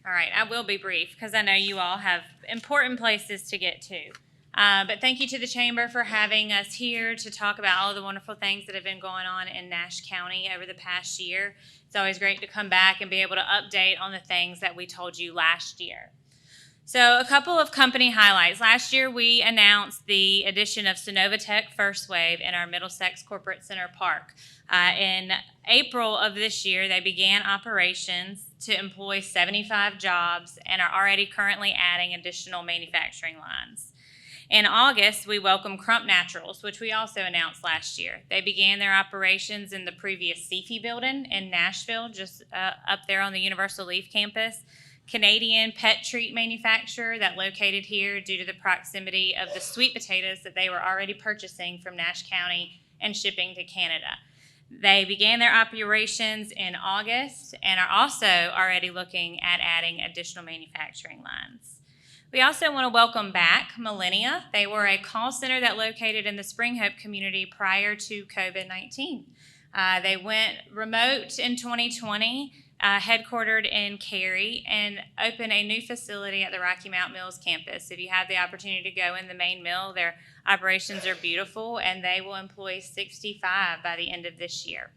All right, I will be brief because I know you all have important places to get to. But thank you to the Chamber for having us here to talk about all of the wonderful things that have been going on in Nash County over the past year. It's always great to come back and be able to update on the things that we told you last year. So a couple of company highlights. Last year we announced the addition of Sonovatech First Wave in our Middlesex Corporate Center Park. In April of this year, they began operations to employ 75 jobs and are already currently adding additional manufacturing lines. In August, we welcomed Crump Naturals, which we also announced last year. They began their operations in the previous Seafy building in Nashville, just up there on the Universal Leaf campus. Canadian pet treat manufacturer that located here due to the proximity of the sweet potatoes that they were already purchasing from Nash County and shipping to Canada. They began their operations in August and are also already looking at adding additional manufacturing lines. We also want to welcome back Millennia. They were a call center that located in the Spring Hope community prior to COVID-19. They went remote in 2020, headquartered in Cary, and opened a new facility at the Rocky Mount Mills campus. If you have the opportunity to go in the main mill, their operations are beautiful, and they will employ 65 by the end of this year.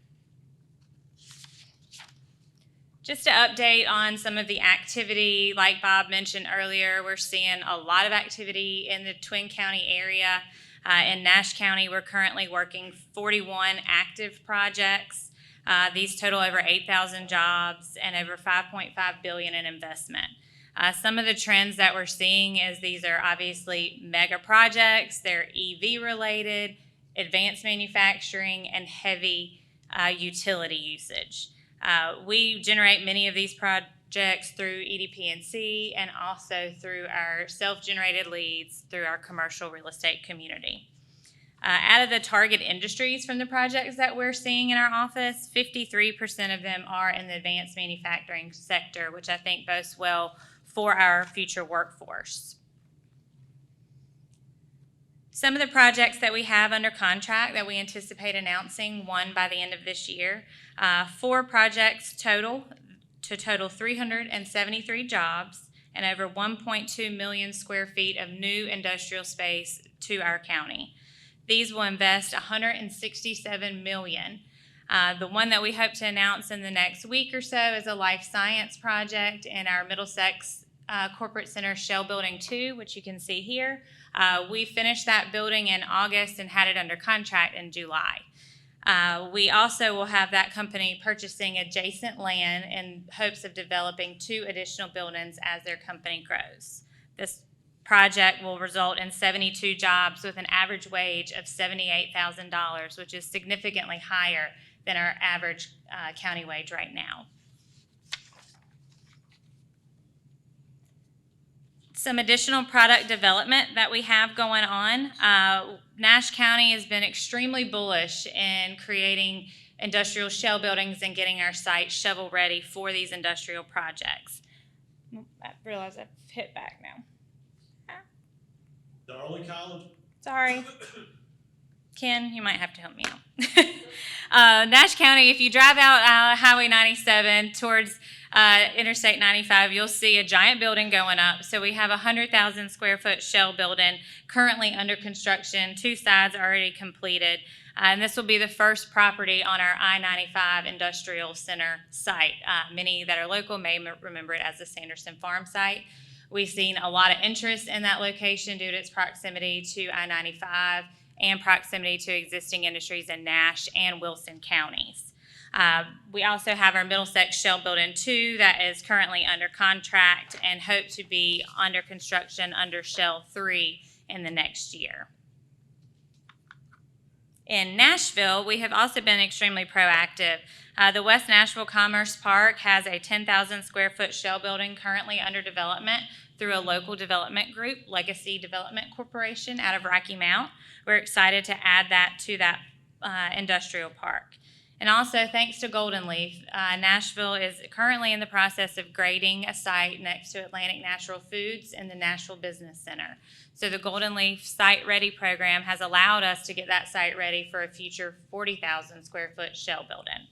Just to update on some of the activity, like Bob mentioned earlier, we're seeing a lot of activity in the Twin County area. In Nash County, we're currently working 41 active projects. These total over 8,000 jobs and over $5.5 billion in investment. Some of the trends that we're seeing is these are obviously mega projects, they're EV related, advanced manufacturing, and heavy utility usage. We generate many of these projects through EDP&C and also through our self-generated leads through our commercial real estate community. Out of the target industries from the projects that we're seeing in our office, 53% of them are in the advanced manufacturing sector, which I think bodes well for our future workforce. Some of the projects that we have under contract that we anticipate announcing, one by the end of this year, 4 projects total 373 jobs and over 1.2 million square feet of new industrial space to our county. These will invest $167 million. The one that we hope to announce in the next week or so is a life science project in our Middlesex Corporate Center Shell Building 2, which you can see here. We finished that building in August and had it under contract in July. We also will have that company purchasing adjacent land in hopes of developing 2 additional buildings as their company grows. This project will result in 72 jobs with an average wage of $78,000, which is significantly higher than our average county wage right now. Some additional product development that we have going on. Nash County has been extremely bullish in creating industrial shell buildings and getting our site shovel ready for these industrial projects. I realize I've hit back now. Darling College. Sorry. Ken, you might have to help me out. Nash County, if you drive out Highway 97 towards Interstate 95, you'll see a giant building going up. So we have a 100,000 square foot shell building currently under construction, 2 sides already completed. And this will be the first property on our I-95 Industrial Center site. Many that are local may remember it as the Sanderson Farm site. We've seen a lot of interest in that location due to its proximity to I-95 and proximity to existing industries in Nash and Wilson counties. We also have our Middlesex Shell Building 2 that is currently under contract and hope to be under construction under Shell 3 in the next year. In Nashville, we have also been extremely proactive. The West Nashville Commerce Park has a 10,000 square foot shell building currently under development through a local development group, Legacy Development Corporation out of Rocky Mount. We're excited to add that to that industrial park. And also, thanks to Golden Leaf, Nashville is currently in the process of grading a site next to Atlantic Natural Foods in the Nashville Business Center. So the Golden Leaf Site Ready program has allowed us to get that site ready for a future 40,000 square foot shell building.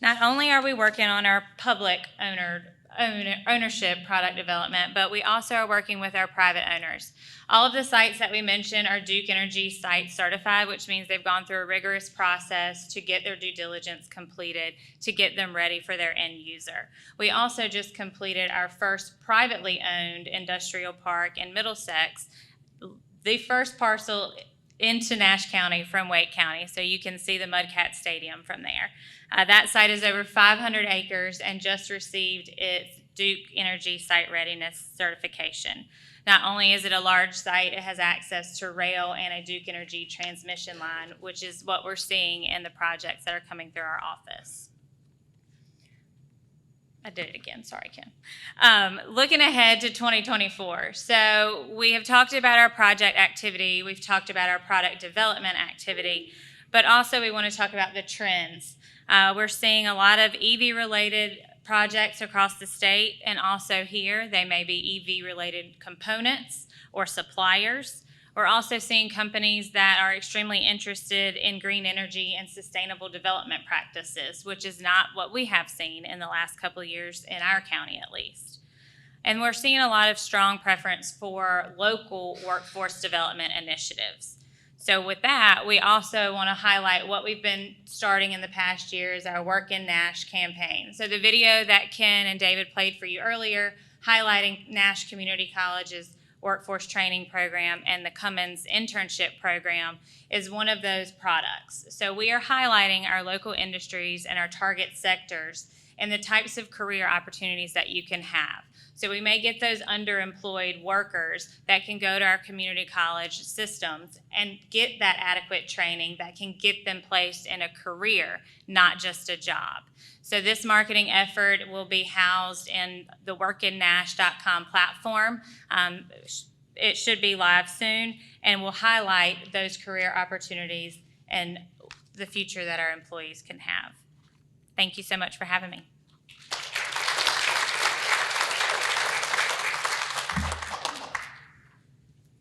Not only are we working on our public ownership product development, but we also are working with our private owners. All of the sites that we mentioned are Duke Energy site certified, which means they've gone through a rigorous process to get their due diligence completed to get them ready for their end user. We also just completed our first privately owned industrial park in Middlesex, the first parcel into Nash County from Wake County, so you can see the Mudcat Stadium from there. That site is over 500 acres and just received its Duke Energy Site Readiness certification. Not only is it a large site, it has access to rail and a Duke Energy transmission line, which is what we're seeing in the projects that are coming through our office. I did it again, sorry, Ken. Looking ahead to 2024. So we have talked about our project activity, we've talked about our product development activity, but also we want to talk about the trends. We're seeing a lot of EV-related projects across the state, and also here, they may be EV-related components or suppliers. We're also seeing companies that are extremely interested in green energy and sustainable development practices, which is not what we have seen in the last couple of years in our county at least. And we're seeing a lot of strong preference for local workforce development initiatives. So with that, we also want to highlight what we've been starting in the past years, our Work in Nash campaign. So the video that Ken and David played for you earlier, highlighting Nash Community College's workforce training program and the Cummins internship program is one of those products. So we are highlighting our local industries and our target sectors and the types of career opportunities that you can have. So we may get those underemployed workers that can go to our community college systems and get that adequate training that can get them placed in a career, not just a job. So this marketing effort will be housed in the workinnash.com platform. It should be live soon, and will highlight those career opportunities and the future that our employees can have. Thank you so much for having me.